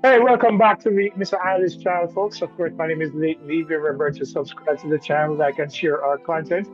Hey, welcome back to the Mr. Analyst channel, folks. Of course, my name is Lee. Remember to subscribe to the channel, like, and share our content.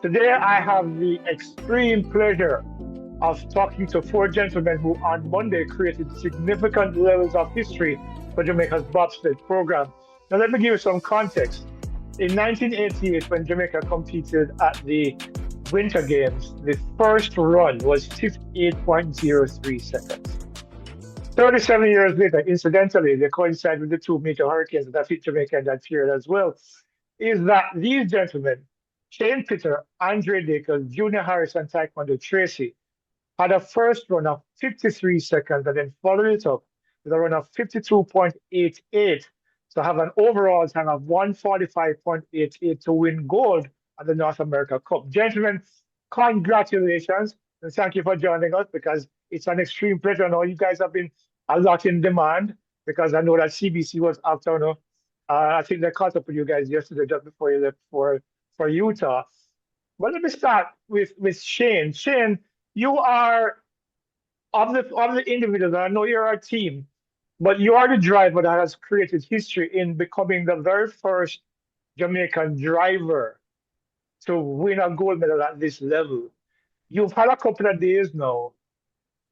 Today, I have the extreme pleasure of talking to four gentlemen who on Monday created significant levels of history for Jamaica's bobsled program. Now, let me give you some context. In 1988, when Jamaica competed at the Winter Games, the first run was 58.03 seconds. 37 years later, incidentally, they coincide with the two major hurricanes that hit Jamaica in that period as well, is that these gentlemen, Shane Peter, Andre Dacre, Junior Harris, and Taekwondo Tracy, had a first run of 53 seconds and then followed it up with a run of 52.88 to have an overall time of 145.88 to win gold at the North America Cup. Gentlemen, congratulations and thank you for joining us because it's an extreme pleasure. I know you guys have been a lot in demand because I know that CBC was after, I think they caught up with you guys yesterday just before you left for Utah. But let me start with Shane. Shane, you are of the individuals. I know you're a team, but you are the driver that has created history in becoming the very first Jamaican driver to win a gold medal at this level. You've had a couple of days now.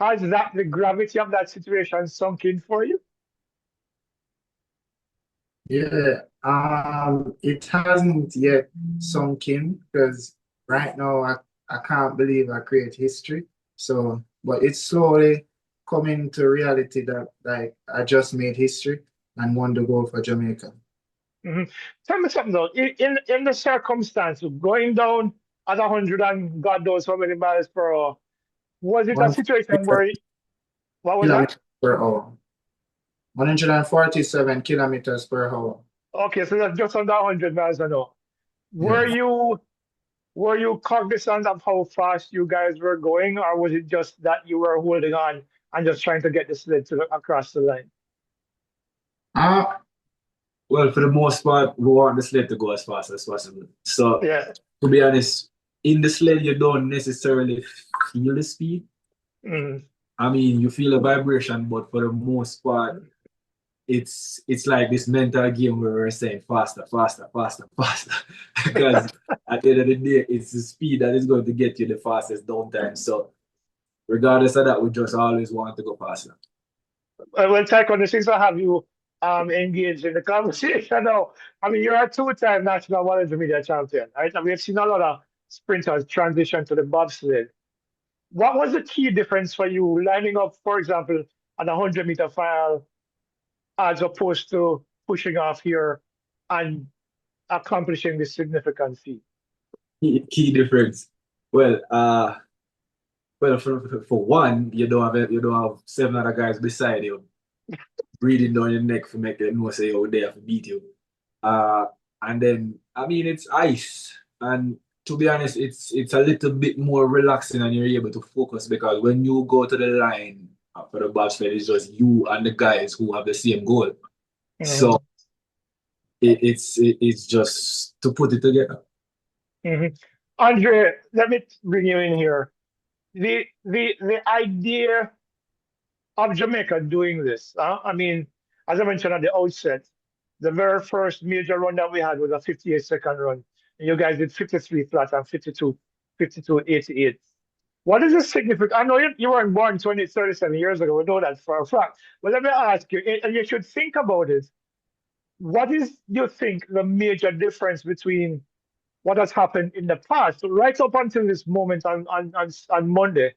Has that the gravity of that situation sunk in for you? Yeah, it hasn't yet sunk in because right now I can't believe I create history. So, but it's slowly coming to reality that like I just made history and won the goal for Jamaica. Hmm. Tell me something though. In the circumstance of going down at 100 and God knows how many miles per hour, was it a One situation where what was that? kilometers per hour, 147 kilometers per hour. Okay, so that's just under 100 miles an hour. Were Yeah. you were you cognizant of how fast you guys were going, or was it just that you were holding on and just trying to get the sled across the line? Uh, Well, for the most part, we want the sled to go as fast as possible. So, Yeah. to be honest, in the sled, you don't necessarily feel the speed. Mm. I mean, you feel a vibration, but for the most part, it's like this mental game where we're saying faster, faster, faster, faster. Because at the end of the day, it's the speed that is going to get you the fastest downtime. So, regardless of that, we just always want to go faster. Well, Taekwondo, since I have you engaged in the conversation now, I mean, you're a two-time national multimedia champion, right? And we've seen a lot of sprinters transition to the bobsled. What was the key difference for you lining up, for example, on a 100-meter final as opposed to pushing off here and accomplishing this significant feat? Key difference. Well, for one, you don't have seven other guys beside you breathing down your neck for make them know say you're there to beat you. Uh, and then I mean it's ice, and to be honest, it's a little bit more relaxing and you're able to focus because when you go to the line for the bobsled, it's just you and the guys who have the same goal. Mhm. So it's just to put it together. Mhm. Andre, let me bring you in here. The idea of Jamaica doing this. I mean, as I mentioned at the outset, the very first major run that we had was a 58-second run. And you guys did 53 flat and 52.88. What is the significance? I know you weren't born 37 years ago. We know that for a fact. But let me ask you, and you should think about it. What is, you think, the major difference between what has happened in the past, right up until this moment on Monday,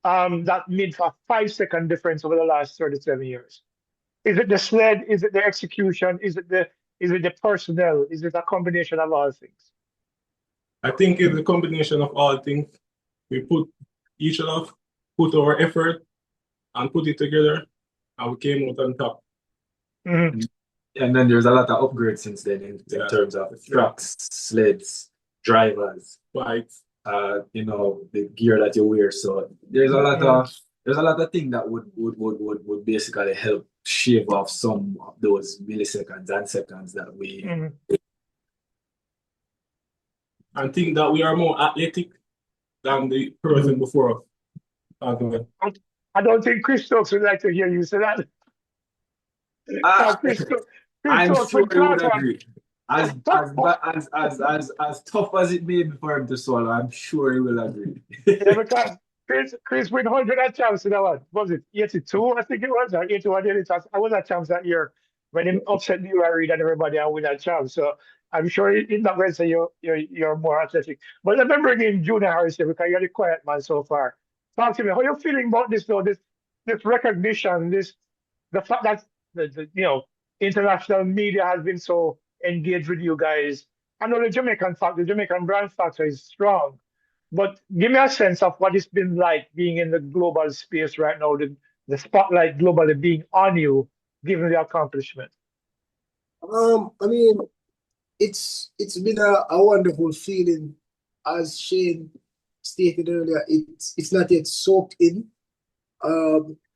that made a 5 second difference over the last 37 years? Is it the sled? Is it the execution? Is it the personnel? Is it a combination of all things? I think it's a combination of all things. We put each other, put our effort and put it together, and we came out on top. Mhm. And then there's a lot of upgrades since then in terms of trucks, sleds, drivers, Bikes. the gear that you wear. So there's a lot of things that would basically help shave off some of those milliseconds and seconds that we Mhm. And think that we are more athletic than the person before us. I don't think Chris Stokes would like to hear you say that. Ah, Chris, Chris I'm talks sure with he would class one. agree. As tough as it may be for him to swallow, I'm sure he will agree. Yeah, because Chris win 100 at champs in that one. Was it 82? I think it was, or 81 daily champs. I was at champs that year when he upset New Reid and everybody and win at champs. So I'm sure he's not going to say you're more athletic. But let me bring in Junior Harris here because you're the quiet man so far. Talk to me. How you feeling about this though? This recognition, the fact that international media has been so engaged with you guys. I know the Jamaican brand factor is strong. But give me a sense of what it's been like being in the global space right now, the spotlight globally being on you, given the accomplishment. I mean, it's been a wonderful feeling. As Shane stated earlier, it's not yet soaked in.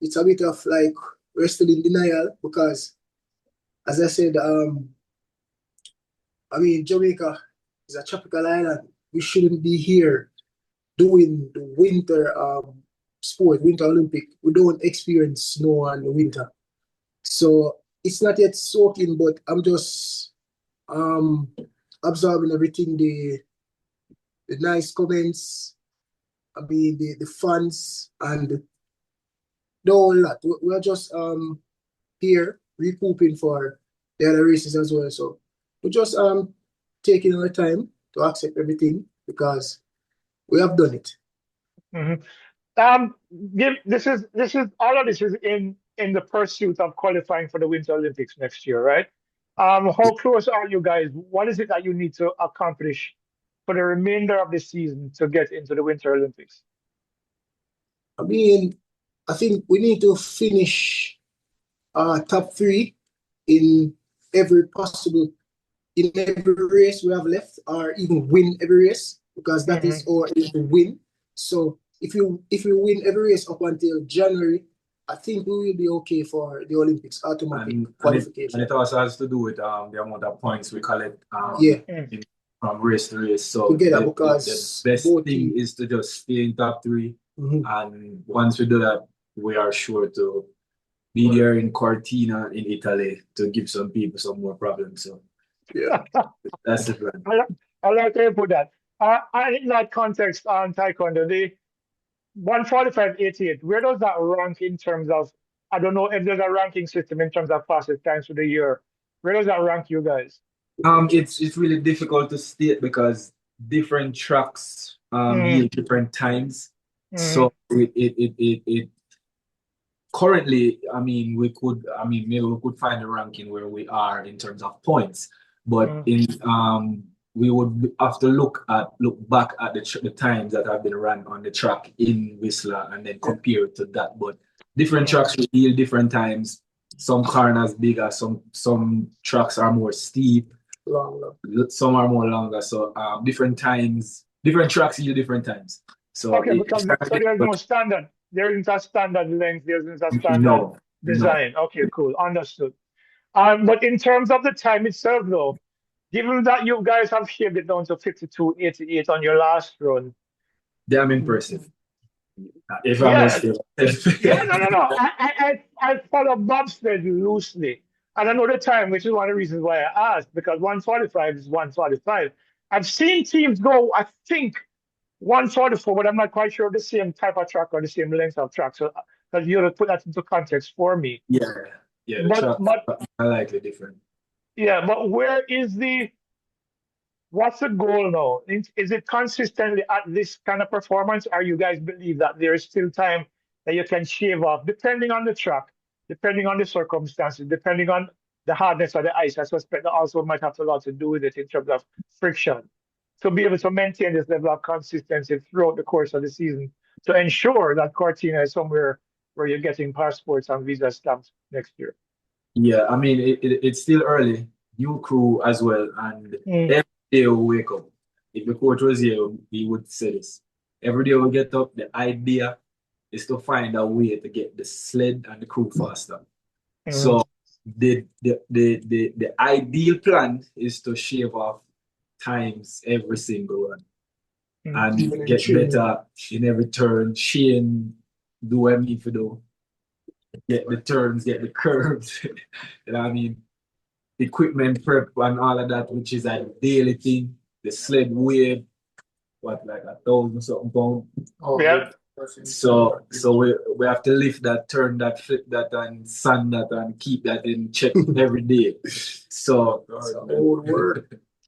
It's a bit of like resting in denial because, as I said, I mean, Jamaica is a tropical island. We shouldn't be here doing the winter sport, Winter Olympic. We don't experience snow in the winter. So it's not yet soaking, but I'm just absorbing everything, the nice comments, I mean the fans and the whole lot. We're just here recouping for the other races as well. So we're just taking our time to accept everything because we have done it. Mm-hmm. All of this is in the pursuit of qualifying for the Winter Olympics next year, right? How close are you guys? What is it that you need to accomplish for the remainder of the season to get into the Winter Olympics? I mean, I think we need to finish top three in every possible in every race we have left, or even win every race because that is our aim to win. So if you win every race up until January, I think we will be okay for the Olympics automatic qualification. And it also has to do with the amount of points we collect from race to race. So together, the because best thing is to just stay in top 3. And once we do that, we are sure to be there in Cortina in Italy to give some people some more problems. So yeah, that's the plan. I like to put that. In that context on Taekwondo, the 145.88, where does that rank in terms of, I don't know if there's a ranking system in terms of fastest times for the year. Where does that rank you guys? It's really difficult to state because different tracks yield different times. So it currently, maybe we could find a ranking where we are in terms of points, but we would have to look back at the times that have been run on the track in Whistler and then compare it to that. But different tracks will yield different times. Some corners bigger, some tracks are more steep, some are more longer. So different times, different tracks yield different times. So because there's no standard. There isn't a standard length. There isn't a standard design. No. Okay, cool, understood. But in terms of the time itself, though, given that you guys have shaved it down to 52.88 on your last run, damn impressive. If no. I follow bobsled loosely, and I know the time, which is one of the reasons why I asked, because 145 is 145. I've seen teams go, I think, 144, but I'm not quite sure the same type of track or the same length of track. So, because you have to put that into context for me. Yeah, the track are likely different. Yeah, but what's the goal now? Is it consistently at this kind of performance, or you guys believe that there is still time that you can shave off, depending on the track, depending on the circumstances, depending on the hardness of the ice? I suspect that also might have a lot to do with it in terms of friction, to be able to maintain this level of consistency throughout the course of the season to ensure that Cortina is somewhere where you're getting passports and visa stamps next year. Yeah, it's still early, new crew as well, and every day we wake up. If the coach was here, he would say this. Every day we get up, the idea is to find a way to get the sled and the crew faster. So the ideal plan is to shave off times every single one and get better in every turn. Shane do what I need to do. get the turns, get the curves. You know what I mean? Equipment prep and all of that, which is a daily thing. The sled weighed what, like 1,000 something pound. Oh, Yeah. So we have to lift that, turn that, flip that, and sand that, and keep that in check every day. So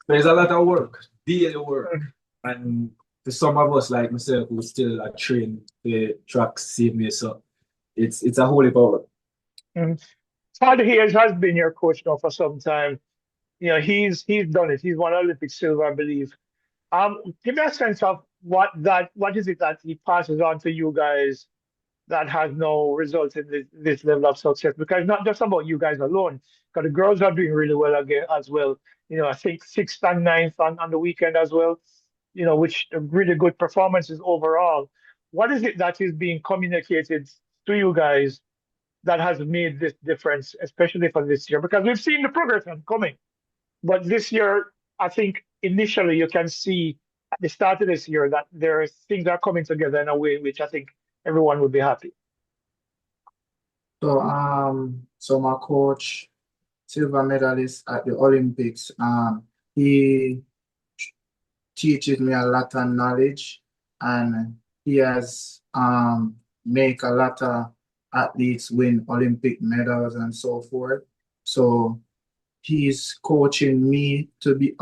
there's a lot of work, daily work, and for some of us like myself who still are trained the tracks same way, so it's a whole heap of work. Todd Hayes has been your coach now for some time. You know, he's done it. He's won Olympic silver, I believe. Give me a sense of what is it that he passes on to you guys that has no resulted in this level of success? Because it's not just about you guys alone. Because the girls are doing really well again as well. You know, I think 6th and 9th on the weekend as well. You know, which are really good performances overall. What is it that is being communicated to you guys that has made this difference, especially for this year? Because we've seen the progression coming. But this year, I think initially you can see at the start of this year that things are coming together in a way which I think everyone would be happy. So my coach, silver medalist at the Olympics, he teaches me a lot of knowledge, and he has make a lot of athletes win Olympic medals and so forth. So he's coaching me to be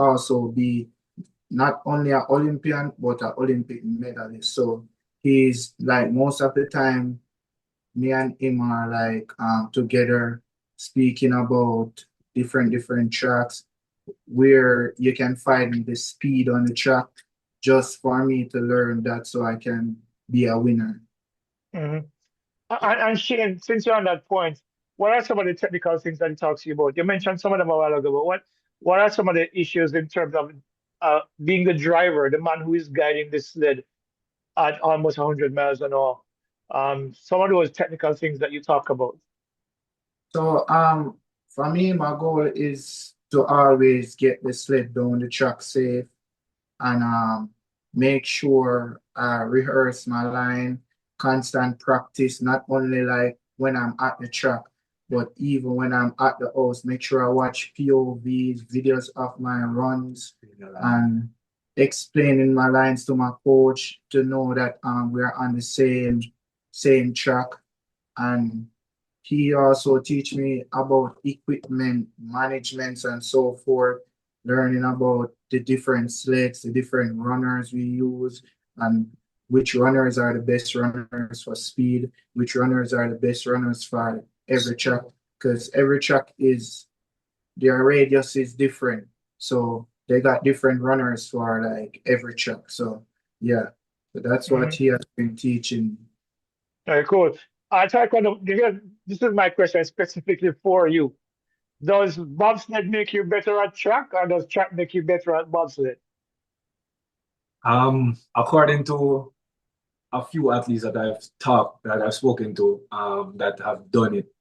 not only an Olympian but an Olympic medalist. So he's like, most of the time me and him are like together speaking about different tracks where you can find the speed on the track, just for me to learn that so I can be a winner. Mm-hmm. And Shane, since you're on that point, what are some of the technical things that he talks to you about? You mentioned some of them a while ago, but what are some of the issues in terms of being the driver, the man who is guiding this sled at almost 100 miles an hour? Some of those technical things that you talk about. So for me, my goal is to always get the sled down the track safe, and make sure I rehearse my line, constant practice, not only like when I'm at the track, but even when I'm at the house, make sure I watch POVs, videos of my runs, and explaining my lines to my coach to know that we're on the same track. And he also teach me about equipment management and so forth, learning about the different sleds, the different runners we use, and which runners are the best runners for speed, which runners are the best runners for every track, because every track their radius is different. So they got different runners for like every track. So yeah, so that's what he has been teaching. Very cool. This is my question specifically for you. Does bobsled make you better at track, or does track make you better at bobsled? According to a few athletes that I've spoken to, that have done it,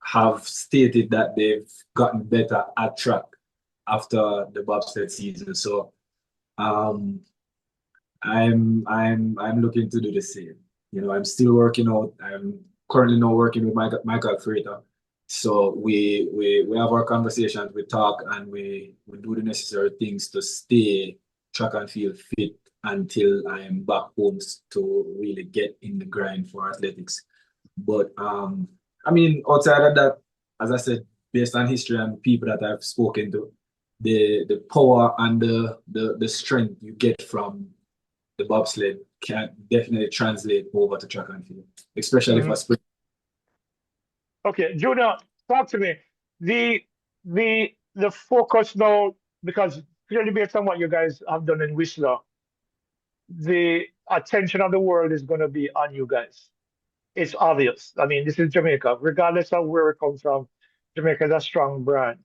have stated that they've gotten better at track after the bobsled season. So, I'm looking to do the same. You know, I'm still working out. I'm currently now working with Michael Freighter. So we have our conversations, we talk, and we do the necessary things to stay track and field fit until I am back home to really get in the grind for athletics. But I mean, outside of that, as I said, based on history and people that I've spoken to, the power and the strength you get from the bobsled can definitely translate over to track and field, especially for sprint. Okay, Junior, talk to me. The focus now, because clearly based on what you guys have done in Whistler, the attention of the world is going to be on you guys. It's obvious. I mean, this is Jamaica. Regardless of where it comes from, Jamaica is a strong brand.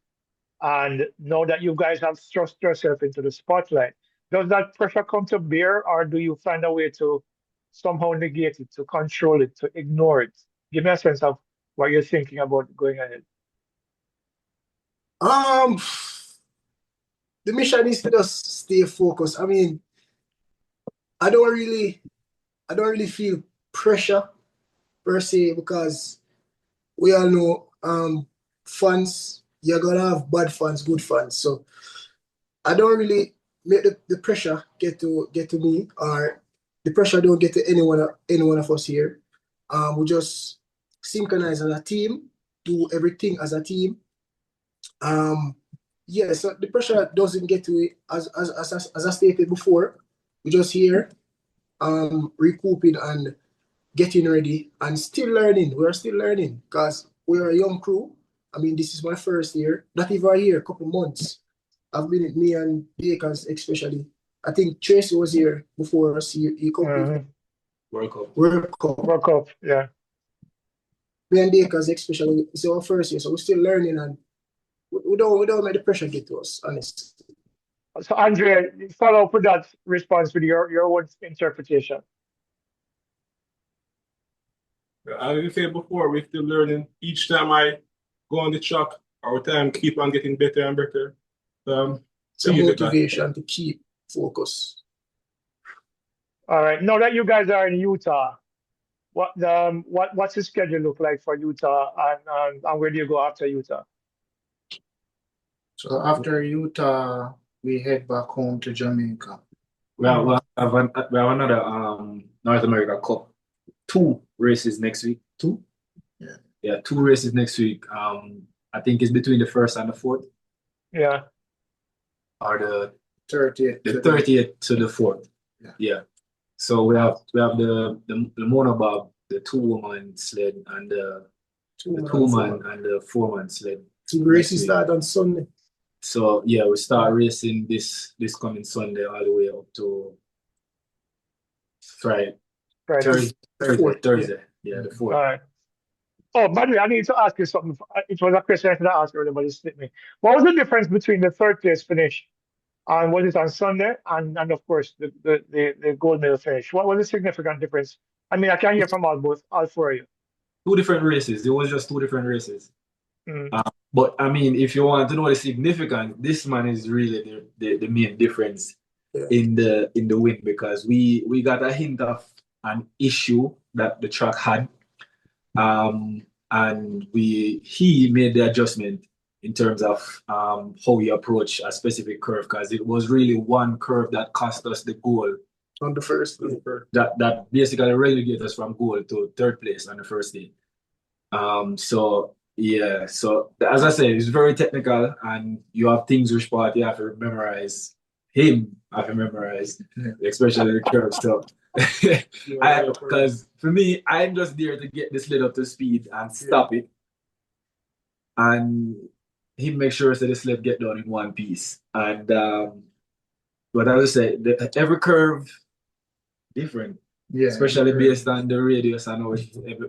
And now that you guys have thrust yourself into the spotlight, does that pressure come to bear, or do you find a way to somehow negate it, to control it, to ignore it? Give me a sense of what you're thinking about going ahead. The mission is to just stay focused. I mean, I don't really feel pressure per se, because we all know fans, you're gonna have bad fans, good fans. So I don't really make the pressure get to me, or the pressure don't get to any one of us here. We just synchronize as a team, do everything as a team. Yeah, so the pressure doesn't get to it as I stated before. We just here recouping and getting ready and still learning. We're still learning because we're a young crew. I mean, this is my first year, not even a year, a couple months. I've been with me and Bakers especially. I think Tracy was here before us. He completed World Cup. World Cup, yeah. Me and Bakers especially, it's our first year, so we're still learning, and we don't make the pressure get to us, honestly. So Andrea, follow up with that response with your own interpretation. As I said before, we're still learning. Each time I go on the track, our time keep on getting better and better. It's a motivation to keep focus. All right. Now that you guys are in Utah, what's the schedule look like for Utah, and where do you go after Utah? So after Utah, we head back home to Jamaica. We have another North America Cup. 2 races next week. 2? Yeah, 2 races next week. I think it's between the 1st and the 4th. Yeah. Or the 30th. The 30th to the 4th. Yeah. So we have the monobob, the 2-woman sled, and the 2-man and the 4-man sled. 2 races start on Sunday. So yeah, we start racing this coming Sunday all the way up to Thursday. Yeah, the 4th. All right. Oh, by the way, I need to ask you something. It was a question I should ask earlier, but it slipped me. What was the difference between the 3rd place finish and was it on Sunday and of course the gold medal finish? What was the significant difference? I mean, I can hear from all 4 of you. 2 different races. It was just 2 different races. Mm. But I mean, if you want to know the significance, this man is really the main difference in the win, because we got a hint of an issue that the track had, and he made the adjustment in terms of how we approach a specific curve, because it was really one curve that cost us the goal on the first day. That basically relegated us from goal to 3rd place on the first day. So yeah, so as I said, it's very technical, and you have things which part you have to memorize. Him, I have to memorize, especially the curve. So, because for me, I'm just there to get the sled up to speed and stop it, and he makes sure that the sled get done in one piece. And but as I say, every curve different, especially based on the radius and how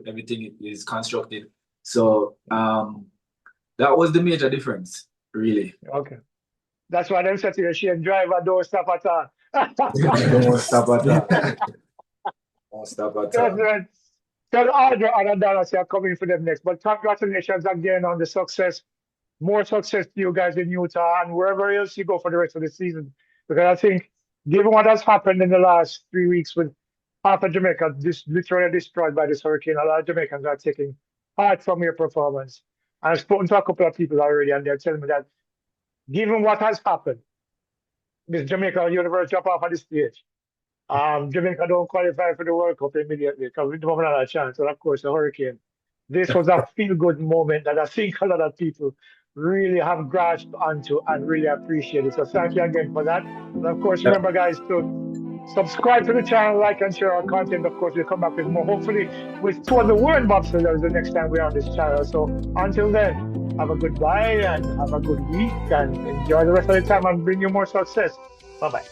everything is constructed. So that was the major difference, really. Okay. That's why them said to you, she and driver don't stop at all. Don't stop at all. Don't stop at all. Tell other Dallas are coming for them next. But congratulations again on the success. More success to you guys in Utah and wherever else you go for the rest of the season. Because I think, given what has happened in the last 3 weeks with half of Jamaica just literally destroyed by this hurricane, a lot of Jamaicans are taking heart from your performance. I've spoken to a couple of people already, and they're telling me that given what has happened, Miss Jamaica Universe drop off at the stage. Jamaica don't qualify for the World Cup immediately because we don't have a chance. And of course, the hurricane. This was a feel-good moment that I think a lot of people really have grasped onto and really appreciate it. So thank you again for that. And of course, remember, guys, to subscribe to the channel, like and share our content. Of course, we'll come back with more, hopefully with 2 of the world bobsledders the next time we're on this channel. So until then, have a good bye and have a good week and enjoy the rest of the time and bring you more success. Bye-bye.